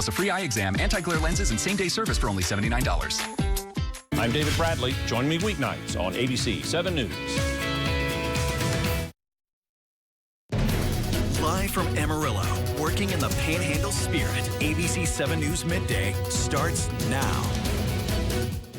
a free eye exam, anti-glare lenses, and same-day service for only $79. I'm David Bradley. Join me weeknights on ABC7 News. Live from Amarillo, working in the panhandle spirit, ABC7 News Midday starts now.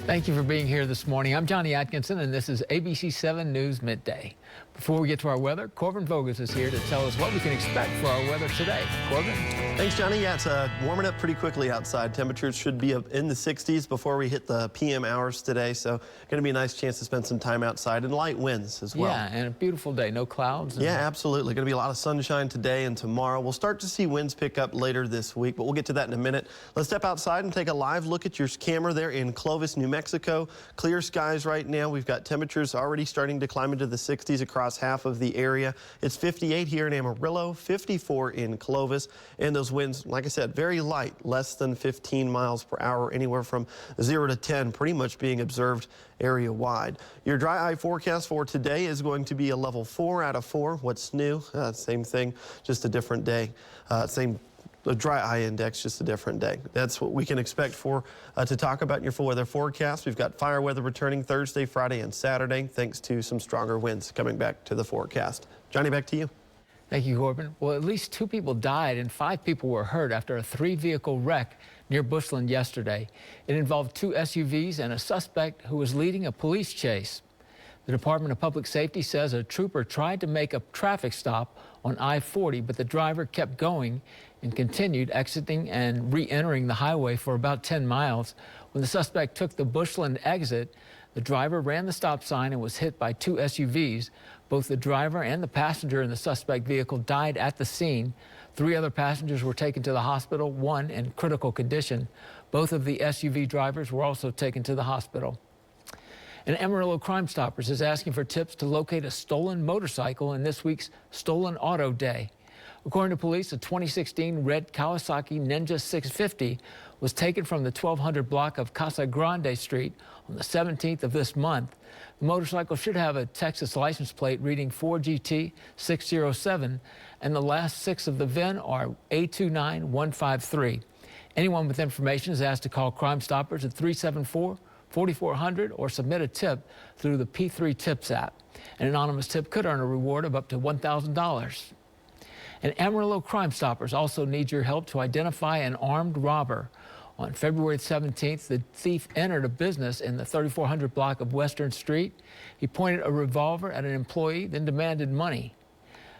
Thank you for being here this morning. I'm Johnny Atkinson, and this is ABC7 News Midday. Before we get to our weather, Corbin Voges is here to tell us what we can expect for our weather today. Corbin? Thanks, Johnny. Yeah, it's warming up pretty quickly outside. Temperatures should be up in the 60s before we hit the PM hours today, so going to be a nice chance to spend some time outside, and light winds as well. Yeah, and a beautiful day. No clouds. Yeah, absolutely. Going to be a lot of sunshine today and tomorrow. We'll start to see winds pick up later this week, but we'll get to that in a minute. Let's step outside and take a live look at your camera there in Clovis, New Mexico. Clear skies right now. We've got temperatures already starting to climb into the 60s across half of the area. It's 58 here in Amarillo, 54 in Clovis, and those winds, like I said, very light, less than 15 miles per hour, anywhere from 0 to 10, pretty much being observed area-wide. Your dry eye forecast for today is going to be a level 4 out of 4. What's new? Same thing, just a different day. The dry eye index, just a different day. That's what we can expect for to talk about in your full weather forecast. We've got fire weather returning Thursday, Friday, and Saturday, thanks to some stronger winds coming back to the forecast. Johnny, back to you. Thank you, Corbin. Well, at least 2 people died and 5 people were hurt after a 3-vehicle wreck near Bushland yesterday. It involved 2 SUVs and a suspect who was leading a police chase. The Department of Public Safety says a trooper tried to make a traffic stop on I-40, but the driver kept going and continued exiting and re-entering the highway for about 10 miles. When the suspect took the Bushland exit, the driver ran the stop sign and was hit by 2 SUVs. Both the driver and the passenger in the suspect vehicle died at the scene. 3 other passengers were taken to the hospital, 1 in critical condition. Both of the SUV drivers were also taken to the hospital. And Amarillo Crime Stoppers is asking for tips to locate a stolen motorcycle in this week's Stolen Auto Day. According to police, a 2016 red Kawasaki Ninja 650 was taken from the 1200 block of Casa Grande Street on the 17th of this month. The motorcycle should have a Texas license plate reading 4GT 607, and the last 6 of the VIN are A29153. Anyone with information is asked to call Crime Stoppers at 374-4400 or submit a tip through the P3 Tips app. An anonymous tip could earn a reward of up to $1,000. And Amarillo Crime Stoppers also need your help to identify an armed robber. On February 17th, the thief entered a business in the 3400 block of Western Street. He pointed a revolver at an employee, then demanded money.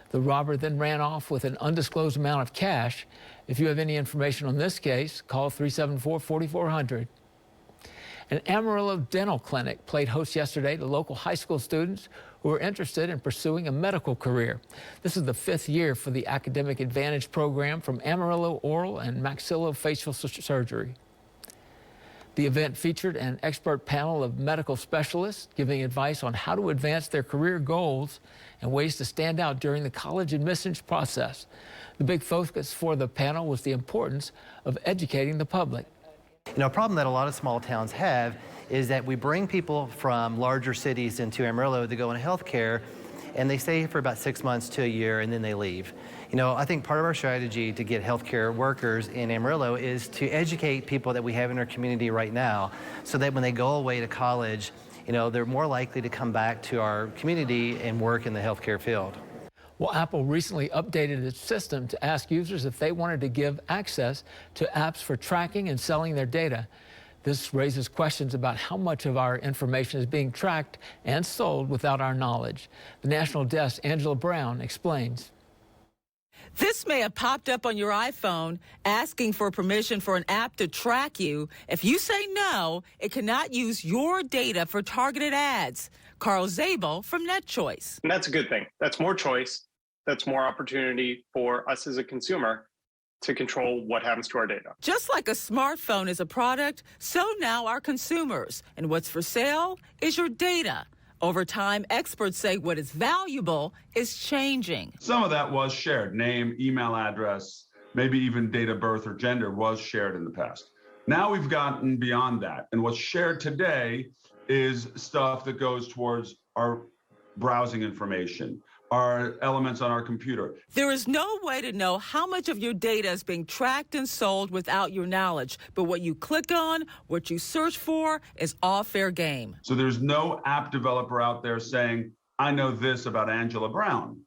The robber then ran off with an undisclosed amount of cash. If you have any information on this case, call 374-4400. An Amarillo dental clinic played host yesterday to local high school students who are interested in pursuing a medical career. This is the 5th year for the Academic Advantage program from Amarillo Oral and Maxillofacial Surgery. The event featured an expert panel of medical specialists giving advice on how to advance their career goals and ways to stand out during the college admissions process. The big focus for the panel was the importance of educating the public. You know, a problem that a lot of small towns have is that we bring people from larger cities into Amarillo to go into healthcare, and they stay for about 6 months to a year, and then they leave. You know, I think part of our strategy to get healthcare workers in Amarillo is to educate people that we have in our community right now, so that when they go away to college, you know, they're more likely to come back to our community and work in the healthcare field. Well, Apple recently updated its system to ask users if they wanted to give access to apps for tracking and selling their data. This raises questions about how much of our information is being tracked and sold without our knowledge. The National Desk's Angela Brown explains. This may have popped up on your iPhone asking for permission for an app to track you. If you say no, it cannot use your data for targeted ads. Carl Zabel from NetChoice. And that's a good thing. That's more choice. That's more opportunity for us as a consumer to control what happens to our data. Just like a smartphone is a product, so now are consumers. And what's for sale is your data. Over time, experts say what is valuable is changing. Some of that was shared. Name, email address, maybe even date of birth or gender was shared in the past. Now we've gotten beyond that. And what's shared today is stuff that goes towards our browsing information, are elements on our computer. There is no way to know how much of your data is being tracked and sold without your knowledge. But what you click on, what you search for, is all fair game. So there's no app developer out there saying, I know this about Angela Brown.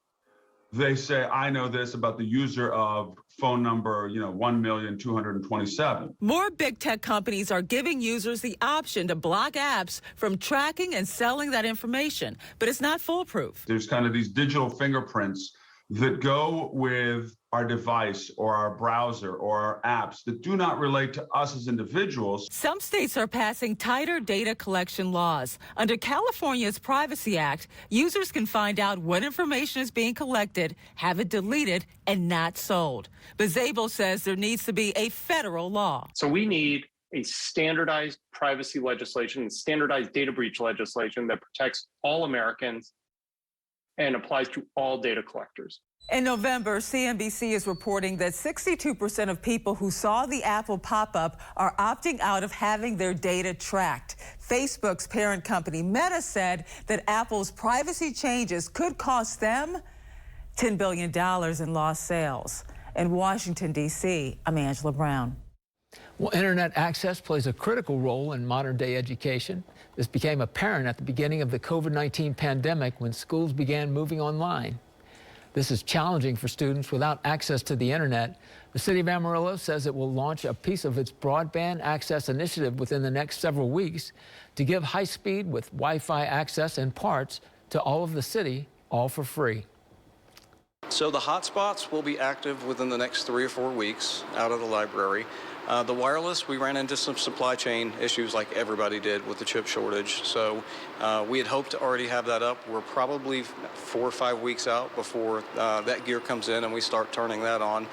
They say, I know this about the user of phone number, 1,227,000. More big tech companies are giving users the option to block apps from tracking and selling that information, but it's not foolproof. There's kind of these digital fingerprints that go with our device or our browser or our apps that do not relate to us as individuals. Some states are passing tighter data collection laws. Under California's Privacy Act, users can find out what information is being collected, have it deleted, and not sold. But Zabel says there needs to be a federal law. So we need a standardized privacy legislation, standardized data breach legislation that protects all Americans and applies to all data collectors. In November, CNBC is reporting that 62% of people who saw the Apple pop-up are opting out of having their data tracked. Facebook's parent company, Meta, said that Apple's privacy changes could cost them $10 billion in lost sales. In Washington, D.C., I'm Angela Brown. Well, internet access plays a critical role in modern-day education. This became apparent at the beginning of the COVID-19 pandemic when schools began moving online. This is challenging for students without access to the internet. The city of Amarillo says it will launch a piece of its broadband access initiative within the next several weeks to give high speed with Wi-Fi access and parts to all of the city, all for free. So the hotspots will be active within the next 3 or 4 weeks out of the library. The wireless, we ran into some supply chain issues like everybody did with the chip shortage. So we had hoped to already have that up. We're probably 4 or 5 weeks out before that gear comes in and we start turning that on.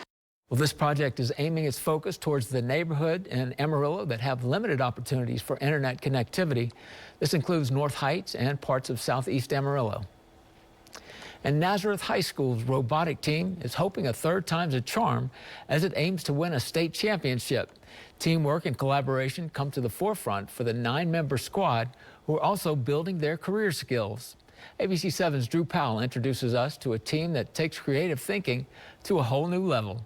Well, this project is aiming its focus towards the neighborhood in Amarillo that have limited opportunities for internet connectivity. This includes North Heights and parts of southeast Amarillo. And Nazareth High School's robotic team is hoping a third time's a charm as it aims to win a state championship. Teamwork and collaboration come to the forefront for the 9-member squad who are also building their career skills. ABC7's Drew Powell introduces us to a team that takes creative thinking to a whole new level.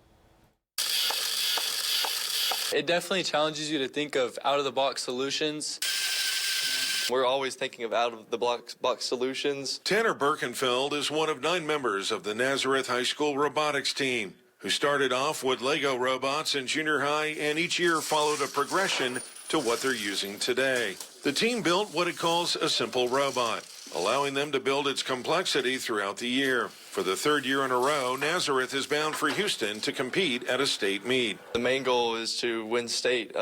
It definitely challenges you to think of out-of-the-box solutions. We're always thinking of out-of-the-box solutions. Tanner Birkenfeld is one of 9 members of the Nazareth High School robotics team, who started off with Lego robots in junior high and each year followed a progression to what they're using today. The team built what it calls a simple robot, allowing them to build its complexity throughout the year. For the 3rd year in a row, Nazareth is bound for Houston to compete at a state meet. The main goal is to win state.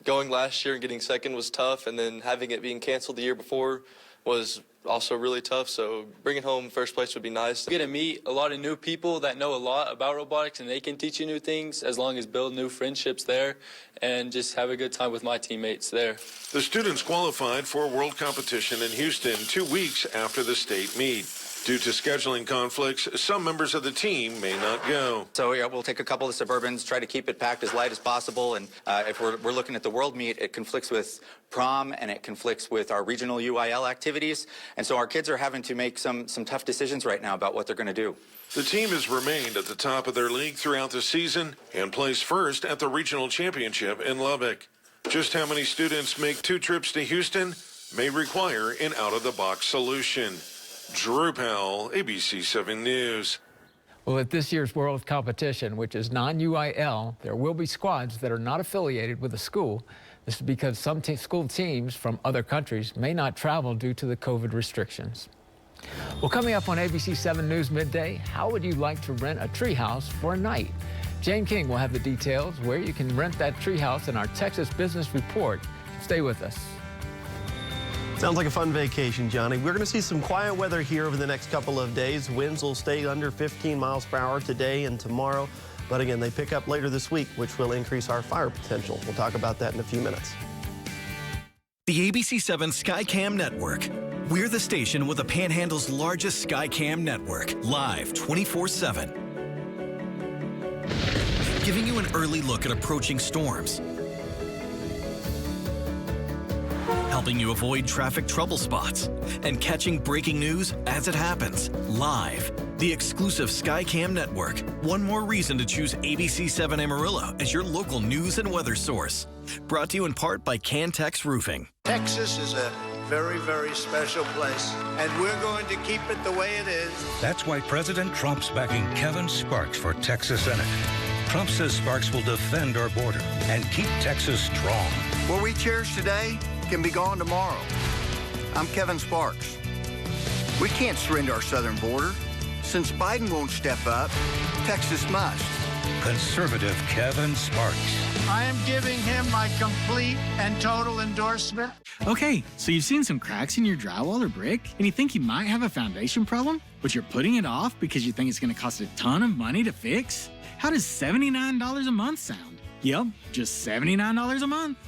Going last year and getting second was tough, and then having it being canceled the year before was also really tough, so bringing home first place would be nice. You get to meet a lot of new people that know a lot about robotics, and they can teach you new things as long as build new friendships there and just have a good time with my teammates there. The students qualified for world competition in Houston 2 weeks after the state meet. Due to scheduling conflicts, some members of the team may not go. So we'll take a couple of Suburbans, try to keep it packed as light as possible. And if we're looking at the world meet, it conflicts with prom and it conflicts with our regional UIL activities. And so our kids are having to make some tough decisions right now about what they're going to do. The team has remained at the top of their league throughout the season and placed first at the regional championship in Lubbock. Just how many students make 2 trips to Houston may require an out-of-the-box solution. Drew Powell, ABC7 News. Well, at this year's World Competition, which is non-UIL, there will be squads that are not affiliated with a school. This is because some school teams from other countries may not travel due to the COVID restrictions. Well, coming up on ABC7 News Midday, how would you like to rent a treehouse for a night? Jane King will have the details where you can rent that treehouse in our Texas Business Report. Stay with us. Sounds like a fun vacation, Johnny. We're going to see some quiet weather here over the next couple of days. Winds will stay under 15 miles per hour today and tomorrow. But again, they pick up later this week, which will increase our fire potential. We'll talk about that in a few minutes. The ABC7 Skycam Network. We're the station with the Panhandle's largest Skycam network, live 24/7. Giving you an early look at approaching storms. helping you avoid traffic trouble spots and catching breaking news as it happens live. The exclusive Skycam network. One more reason to choose ABC7 Amarillo as your local news and weather source. Brought to you in part by Cantex Roofing. Texas is a very, very special place, and we're going to keep it the way it is. That's why President Trump's backing Kevin Sparks for Texas Senate. Trump says Sparks will defend our border and keep Texas strong. What we cherish today can be gone tomorrow. I'm Kevin Sparks. We can't surrender our southern border. Since Biden won't step up, Texas must. Conservative Kevin Sparks. I am giving him my complete and total endorsement. Okay, so you've seen some cracks in your drywall or brick, and you think you might have a foundation problem, but you're putting it off because you think it's going to cost a ton of money to fix? How does $79 a month sound? Yep, just $79 a month.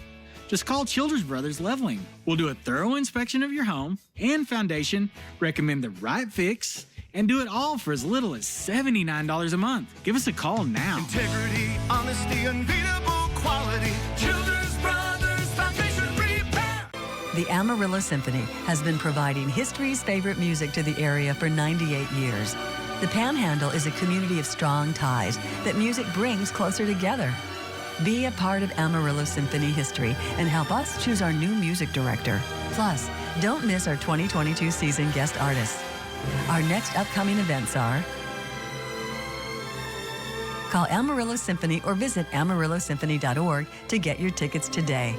Just call Childress Brothers Leveling. We'll do a thorough inspection of your home and foundation, recommend the right fix, and do it all for as little as $79 a month. Give us a call now. Integrity, honesty, unbeatable quality. Childress Brothers Foundation Repair. The Amarillo Symphony has been providing history's favorite music to the area for 98 years. The Panhandle is a community of strong ties that music brings closer together. Be a part of Amarillo Symphony history and help us choose our new music director. Plus, don't miss our 2022 season guest artists. Our next upcoming events are: call Amarillo Symphony or visit amarillosymphony.org to get your tickets today.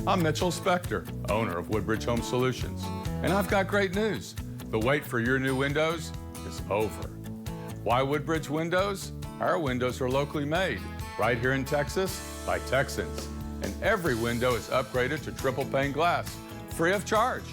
I'm Mitchell Spector, owner of Woodbridge Home Solutions, and I've got great news. The wait for your new windows is over. Why Woodbridge Windows? Our windows are locally made, right here in Texas by Texans. And every window is upgraded to triple pane glass, free of charge.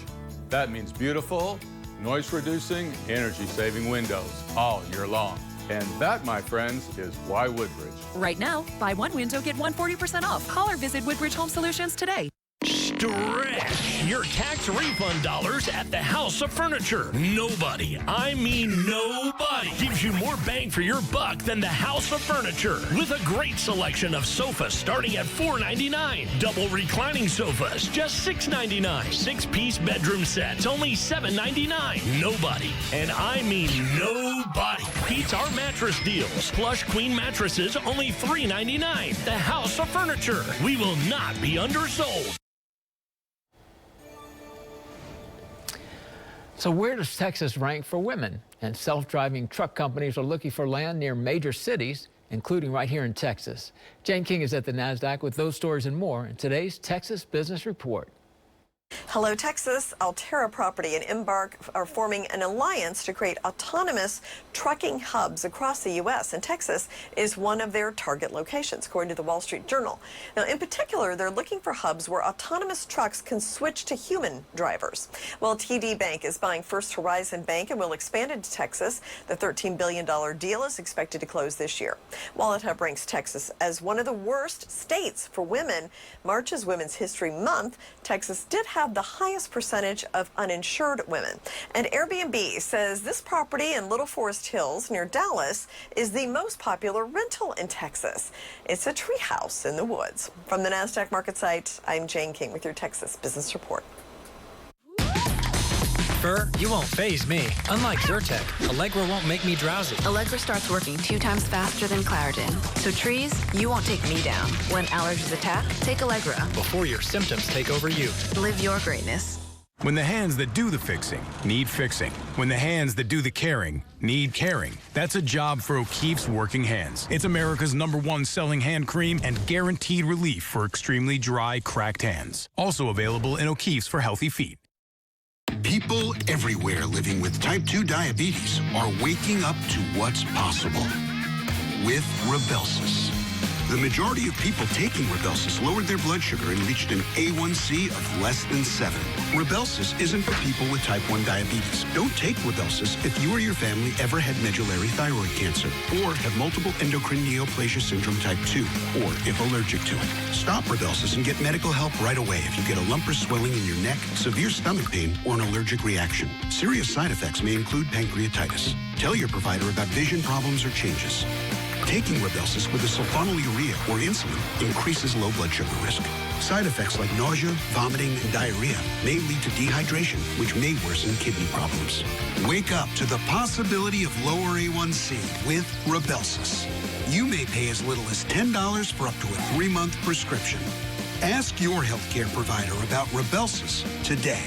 That means beautiful, noise-reducing, energy-saving windows all year long. And that, my friends, is why Woodbridge. Right now, buy one window, get 140% off. Call or visit Woodbridge Home Solutions today. Stretch your tax refund dollars at the House of Furniture. Nobody, I mean nobody, gives you more bang for your buck than the House of Furniture. With a great selection of sofas starting at $4.99. Double reclining sofas, just $6.99. Six-piece bedroom sets, only $7.99. Nobody, and I mean nobody, beats our mattress deals. Plush queen mattresses, only $3.99. The House of Furniture. We will not be undersold. So where does Texas rank for women? And self-driving truck companies are looking for land near major cities, including right here in Texas. Jane King is at the NASDAQ with those stories and more in today's Texas Business Report. Hello, Texas. Altera Property and Embark are forming an alliance to create autonomous trucking hubs across the U.S., and Texas is one of their target locations, according to the Wall Street Journal. Now, in particular, they're looking for hubs where autonomous trucks can switch to human drivers. Well, TD Bank is buying First Horizon Bank and will expand into Texas. The $13 billion deal is expected to close this year. Wallet Hub ranks Texas as one of the worst states for women. March is Women's History Month. Texas did have the highest percentage of uninsured women. And Airbnb says this property in Little Forest Hills near Dallas is the most popular rental in Texas. It's a treehouse in the woods. From the NASDAQ market site, I'm Jane King with your Texas Business Report. Fur, you won't faze me. Unlike Zyrtec, Allegra won't make me drowsy. Allegra starts working 2 times faster than Claritin. So trees, you won't take me down. When allergies attack, take Allegra. Before your symptoms take over you. Live your greatness. When the hands that do the fixing need fixing. When the hands that do the caring need caring. That's a job for O'Keeffe's Working Hands. It's America's #1 selling hand cream and guaranteed relief for extremely dry, cracked hands. Also available in O'Keeffe's for healthy feet. People everywhere living with type 2 diabetes are waking up to what's possible with Rybelsus. The majority of people taking Rybelsus lowered their blood sugar and reached an A1C of less than 7. Rybelsus isn't for people with type 1 diabetes. Don't take Rybelsus if you or your family ever had medullary thyroid cancer, or have multiple endocrine neoplasia syndrome type 2, or if allergic to it. Stop Rybelsus and get medical help right away if you get a lump or swelling in your neck, severe stomach pain, or an allergic reaction. Serious side effects may include pancreatitis. Tell your provider about vision problems or changes. Taking Rybelsus with a sulfonylurea or insulin increases low blood sugar risk. Side effects like nausea, vomiting, and diarrhea may lead to dehydration, which may worsen kidney problems. Wake up to the possibility of lower A1C with Rybelsus. You may pay as little as $10 for up to a 3-month prescription. Ask your healthcare provider about Rybelsus today.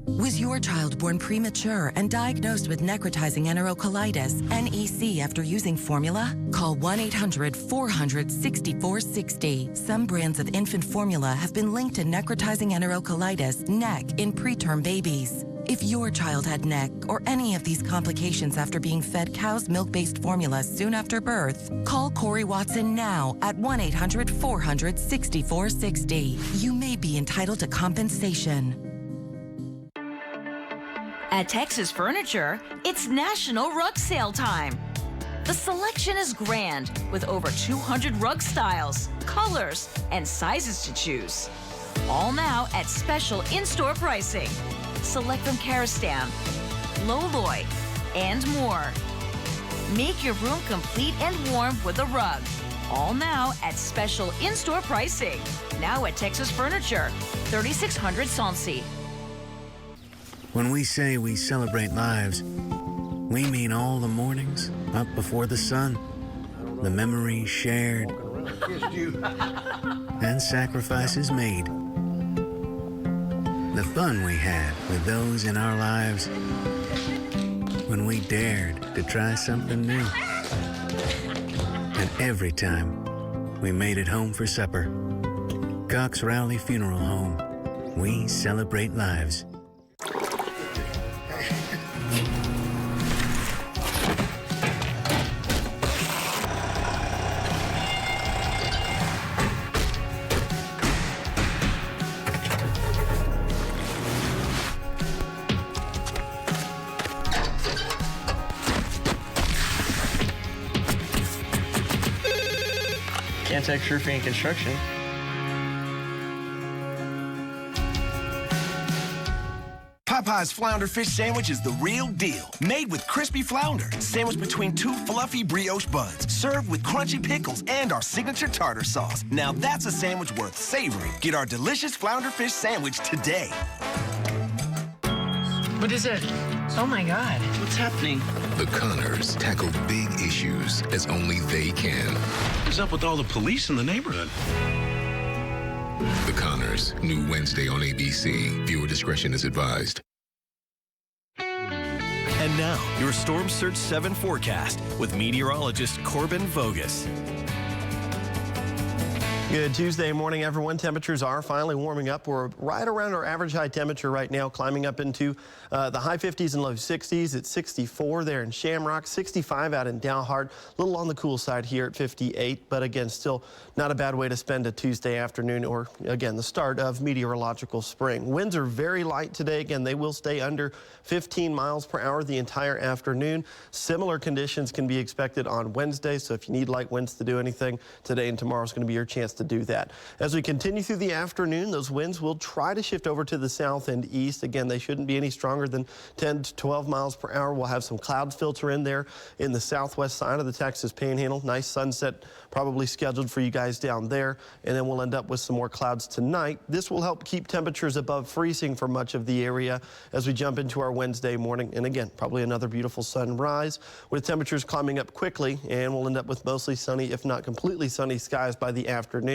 Was your child born premature and diagnosed with necrotizing enterocolitis, NEC, after using formula? Call 1-800-400-6460. Some brands of infant formula have been linked to necrotizing enterocolitis, NEC, in preterm babies. If your child had NEC or any of these complications after being fed cow's milk-based formula soon after birth, call Corey Watson now at 1-800-400-6460. You may be entitled to compensation. At Texas Furniture, it's National Rug Sale time. The selection is grand with over 200 rug styles, colors, and sizes to choose. All now at special in-store pricing. Select from Karastan, Loloy, and more. Make your room complete and warm with a rug. All now at special in-store pricing. Now at Texas Furniture, 3600 Soncy. When we say we celebrate lives, we mean all the mornings up before the sun, the memories shared, and sacrifices made. The fun we had with those in our lives when we dared to try something new. And every time we made it home for supper. Cox Rowley Funeral Home. We celebrate lives. Cantex Roofing and Construction. Popeye's Flounder Fish Sandwich is the real deal. Made with crispy flounder, sandwiched between 2 fluffy brioche buns, served with crunchy pickles and our signature tartar sauce. Now that's a sandwich worth savoring. Get our delicious Flounder Fish Sandwich today. What is it? Oh my God. What's happening? The Connors tackle big issues as only they can. What's up with all the police in the neighborhood? The Connors, new Wednesday on ABC. Viewer discretion is advised. And now, your Storm Surge 7 forecast with meteorologist Corbin Vogus. Good Tuesday morning, everyone. Temperatures are finally warming up. We're right around our average high temperature right now, climbing up into the high 50s and low 60s. It's 64 there in Shamrock, 65 out in Dalhart. A little on the cool side here at 58, but again, still not a bad way to spend a Tuesday afternoon or, again, the start of meteorological spring. Winds are very light today. Again, they will stay under 15 miles per hour the entire afternoon. Similar conditions can be expected on Wednesday, so if you need light winds to do anything, today and tomorrow is going to be your chance to do that. As we continue through the afternoon, those winds will try to shift over to the south and east. Again, they shouldn't be any stronger than 10 to 12 miles per hour. We'll have some clouds filter in there in the southwest side of the Texas Panhandle. Nice sunset probably scheduled for you guys down there, and then we'll end up with some more clouds tonight. This will help keep temperatures above freezing for much of the area as we jump into our Wednesday morning. And again, probably another beautiful sunrise with temperatures climbing up quickly, and we'll end up with mostly sunny, if not completely sunny skies by the afternoon,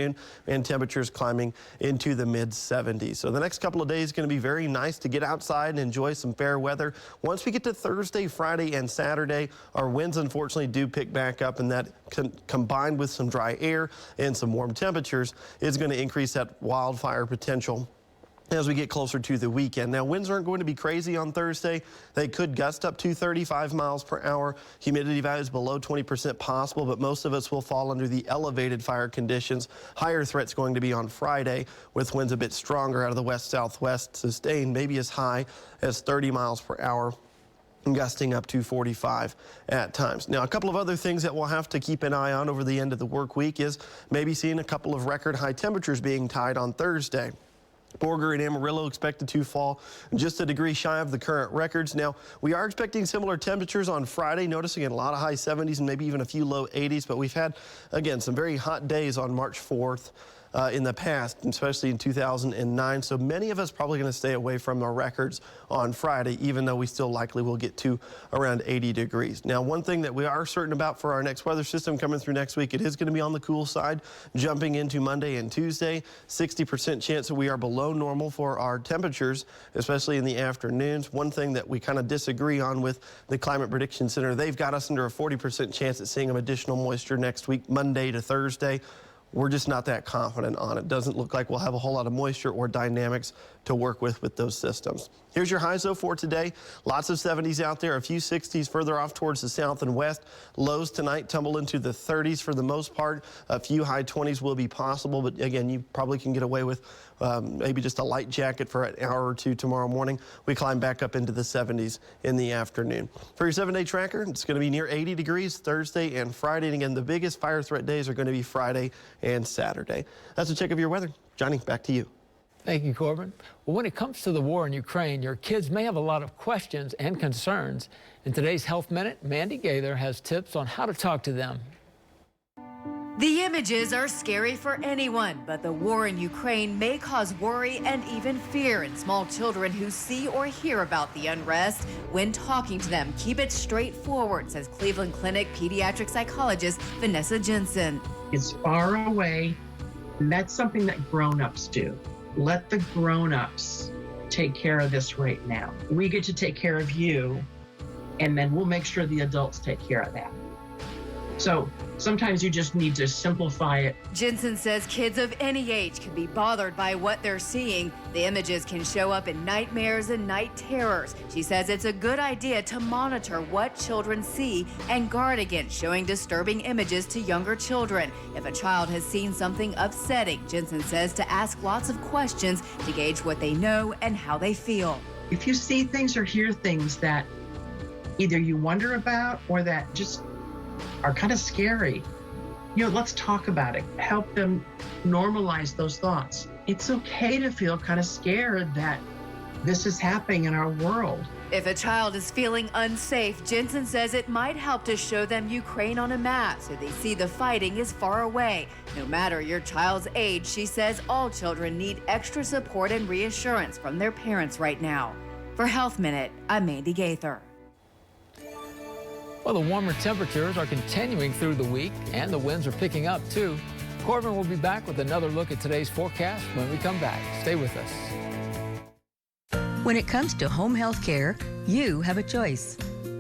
and temperatures climbing into the mid-70s. So the next couple of days is going to be very nice to get outside and enjoy some fair weather. Once we get to Thursday, Friday, and Saturday, our winds unfortunately do pick back up, and that combined with some dry air and some warm temperatures is going to increase that wildfire potential as we get closer to the weekend. Now, winds aren't going to be crazy on Thursday. They could gust up to 35 miles per hour. Humidity values below 20% possible, but most of us will fall under the elevated fire conditions. Higher threats going to be on Friday with winds a bit stronger out of the west-southwest, sustained maybe as high as 30 miles per hour. Gusting up to 45 at times. Now, a couple of other things that we'll have to keep an eye on over the end of the work week is maybe seeing a couple of record high temperatures being tied on Thursday. Borger and Amarillo expected to fall just a degree shy of the current records. Now, we are expecting similar temperatures on Friday, noticing a lot of high 70s and maybe even a few low 80s, but we've had, again, some very hot days on March 4th. in the past, especially in 2009. So many of us probably going to stay away from our records on Friday, even though we still likely will get to around 80 degrees. Now, one thing that we are certain about for our next weather system coming through next week, it is going to be on the cool side, jumping into Monday and Tuesday. 60% chance that we are below normal for our temperatures, especially in the afternoons. One thing that we kind of disagree on with the Climate Prediction Center, they've got us under a 40% chance at seeing additional moisture next week, Monday to Thursday. We're just not that confident on it. Doesn't look like we'll have a whole lot of moisture or dynamics to work with those systems. Here's your highs, though, for today. Lots of 70s out there, a few 60s further off towards the south and west. Lows tonight tumble into the 30s for the most part. A few high 20s will be possible, but again, you probably can get away with maybe just a light jacket for an hour or two tomorrow morning. We climb back up into the 70s in the afternoon. For your 7-day tracker, it's going to be near 80 degrees Thursday and Friday. And again, the biggest fire threat days are going to be Friday and Saturday. That's a check of your weather. Johnny, back to you. Thank you, Corbin. Well, when it comes to the war in Ukraine, your kids may have a lot of questions and concerns. In today's Health Minute, Mandy Gaither has tips on how to talk to them. The images are scary for anyone, but the war in Ukraine may cause worry and even fear in small children who see or hear about the unrest. When talking to them, keep it straightforward, says Cleveland Clinic pediatric psychologist Vanessa Jensen. It's far away, and that's something that grown-ups do. Let the grown-ups take care of this right now. We get to take care of you, and then we'll make sure the adults take care of that. So sometimes you just need to simplify it. Jensen says kids of any age can be bothered by what they're seeing. The images can show up in nightmares and night terrors. She says it's a good idea to monitor what children see and guard against showing disturbing images to younger children. If a child has seen something upsetting, Jensen says to ask lots of questions to gauge what they know and how they feel. If you see things or hear things that either you wonder about or that just are kind of scary, let's talk about it. Help them normalize those thoughts. It's okay to feel kind of scared that this is happening in our world. If a child is feeling unsafe, Jensen says it might help to show them Ukraine on a map so they see the fighting is far away. No matter your child's age, she says all children need extra support and reassurance from their parents right now. For Health Minute, I'm Mandy Gaither. Well, the warmer temperatures are continuing through the week, and the winds are picking up, too. Corbin will be back with another look at today's forecast when we come back. Stay with us. When it comes to home health care, you have a choice.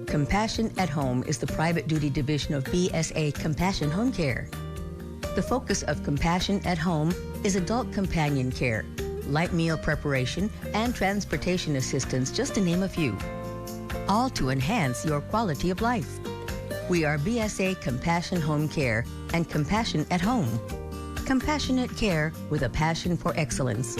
Compassion at Home is the private duty division of BSA Compassion Home Care. The focus of Compassion at Home is adult companion care, light meal preparation, and transportation assistance, just to name a few. All to enhance your quality of life. We are BSA Compassion Home Care and Compassion at Home. Compassionate care with a passion for excellence.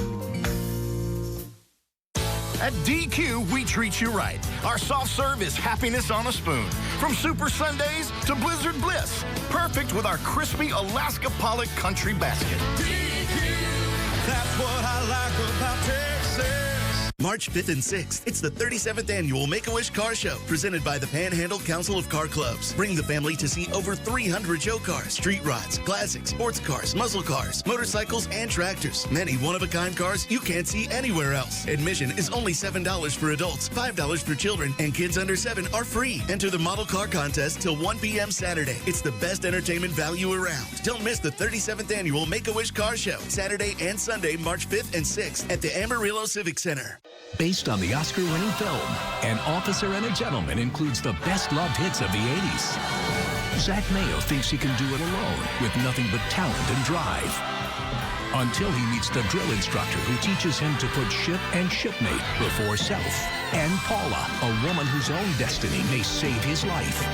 At DQ, we treat you right. Our soft serve is happiness on a spoon. From Super Sundays to Blizzard Bliss. Perfect with our crispy Alaska Pollock Country Basket. DQ, that's what I like about Texas. March 5th and 6th, it's the 37th Annual Make-A-Wish Car Show, presented by the Panhandle Council of Car Clubs. Bring the family to see over 300 show cars, street rods, classics, sports cars, muscle cars, motorcycles, and tractors. Many one-of-a-kind cars you can't see anywhere else. Admission is only $7 for adults, $5 for children, and kids under 7 are free. Enter the model car contest till 1 p.m. Saturday. It's the best entertainment value around. Don't miss the 37th Annual Make-A-Wish Car Show, Saturday and Sunday, March 5th and 6th at the Amarillo Civic Center. Based on the Oscar-winning film, An Officer and a Gentleman includes the best-loved hits of the 80s. Zach Mayo thinks he can do it alone with nothing but talent and drive. Until he meets the drill instructor who teaches him to put ship and shipmate before self. And Paula, a woman whose own destiny may save his life.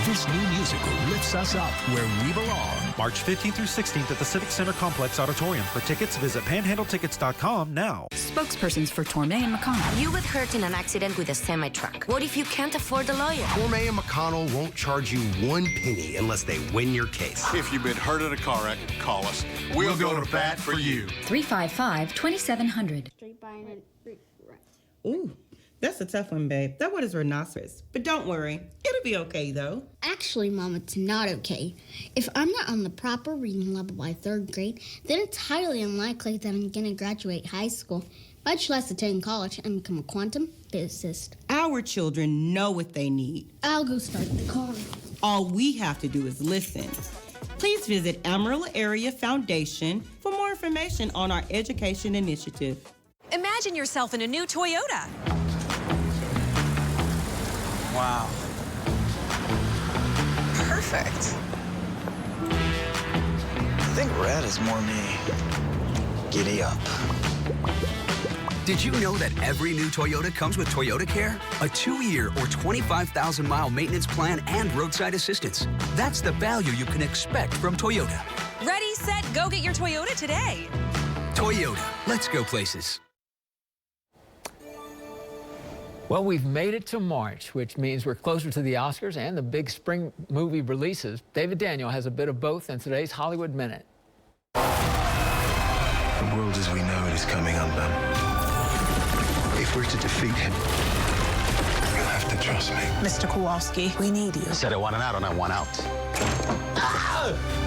This new musical lifts us up where we belong. March 15th through 16th at the Civic Center Complex Auditorium. For tickets, visit panhandletickets.com now. Spokespersons for Tormey and McConnell. You were hurt in an accident with a semi-truck. What if you can't afford a lawyer? Tormey and McConnell won't charge you one penny unless they win your case. If you've been hurt in a car wreck, call us. We'll go to bat for you. 355-2700. Ooh, That's a tough one, babe. That word is rhinoceros. But don't worry. It'll be okay, though. Actually, Mom, it's not okay. If I'm not on the proper reading level by 3rd grade, then it's highly unlikely that I'm going to graduate high school, much less attend college and become a quantum physicist. Our children know what they need. I'll go start the car. All we have to do is listen. Please visit Amarillo Area Foundation for more information on our education initiative. Imagine yourself in a new Toyota. Wow. Perfect. I think red is more me. Giddy up. Did you know that every new Toyota comes with Toyota Care? A 2-year or 25,000-mile maintenance plan and roadside assistance. That's the value you can expect from Toyota. Ready, set, go get your Toyota today. Toyota, let's go places. Well, we've made it to March, which means we're closer to the Oscars and the big spring movie releases. David Daniel has a bit of both in today's Hollywood Minute. The world as we know it is coming undone. If we're to defeat him, you'll have to trust me. Mr. Kowalski, we need you. I said I want an out and I want out.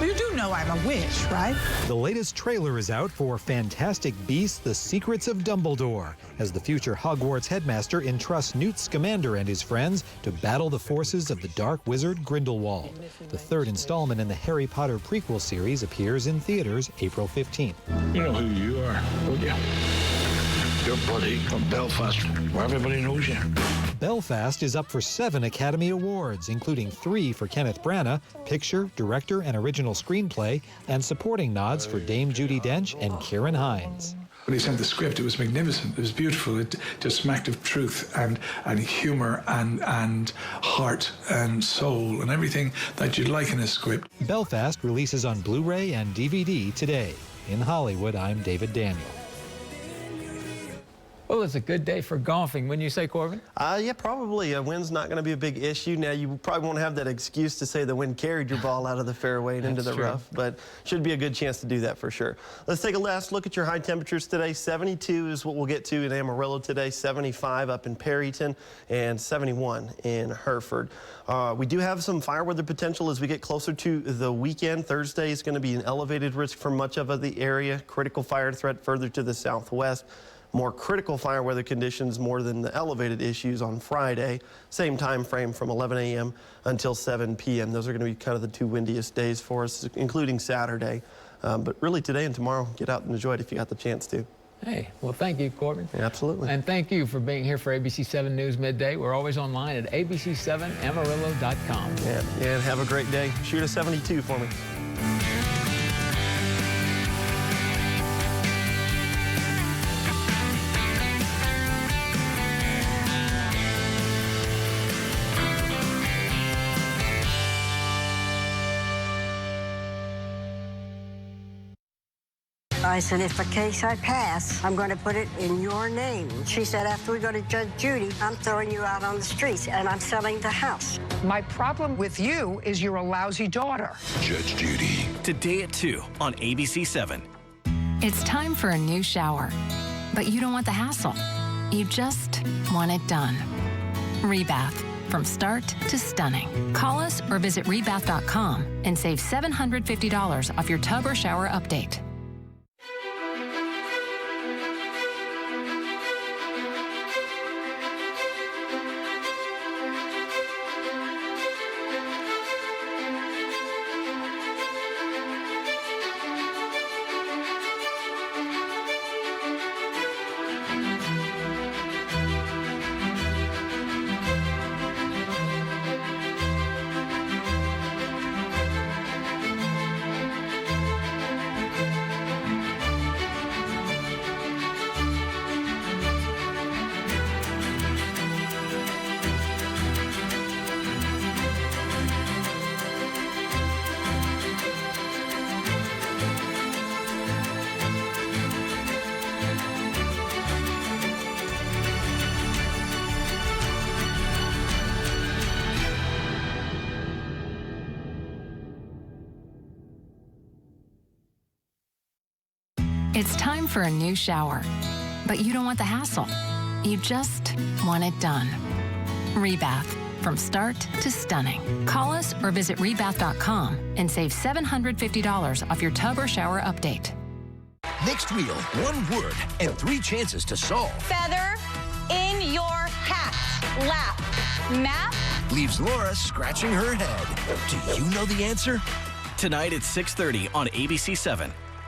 You do know I'm a witch, right? The latest trailer is out for Fantastic Beasts: The Secrets of Dumbledore, as the future Hogwarts headmaster entrusts Newt Scamander and his friends to battle the forces of the dark wizard Grindelwald. The 3rd installment in the Harry Potter prequel series appears in theaters April 15th. You know who you are, don't you? You're Buddy from Belfast, where everybody knows you. Belfast is up for 7 Academy Awards, including 3 for Kenneth Branagh, picture, director, and original screenplay, and supporting nods for Dame Judi Dench and Ciarán Hinds. When he sent the script, it was magnificent. It was beautiful. It just smacked of truth and humor and heart and soul and everything that you'd like in a script. Belfast releases on Blu-ray and DVD today. In Hollywood, I'm David Daniel. Well, it's a good day for golfing, wouldn't you say, Corbin? Yeah, probably. Wind's not going to be a big issue. Now, you probably won't have that excuse to say the wind carried your ball out of the fairway and into the rough, but should be a good chance to do that for sure. Let's take a last look at your high temperatures today. 72 is what we'll get to in Amarillo today, 75 up in Perryton, and 71 in Hereford. We do have some fire weather potential as we get closer to the weekend. Thursday is going to be an elevated risk for much of the area. Critical fire threat further to the southwest. More critical fire weather conditions more than the elevated issues on Friday. Same time frame from 11 a.m. until 7 p.m. Those are going to be kind of the 2 windiest days for us, including Saturday. But really today and tomorrow, get out and enjoy it if you got the chance to. Hey, well, thank you, Corbin. Yeah, absolutely. And thank you for being here for ABC7 News Midday. We're always online at abc7amarillo.com. Yeah, and have a great day. Shoot a 72 for me. I said, if a case I pass, I'm going to put it in your name. She said, after we go to Judge Judy, I'm throwing you out on the streets and I'm selling the house. My problem with you is you're a lousy daughter. Judge Judy. Today at 2 on ABC7. It's time for a new shower, but you don't want the hassle. You just want it done. Rebath. From start to stunning. Call us or visit rebath.com and save $750 off your tub or shower update. It's time for a new shower, but you don't want the hassle. You just want it done. Rebath, from start to stunning. Call us or visit rebath.com and save $750 off your tub or shower update. Next wheel, one word and 3 chances to solve. Feather in your hat. Lap. Map. Leaves Laura scratching her head. Do you know the answer? Tonight at 6:30 on ABC7.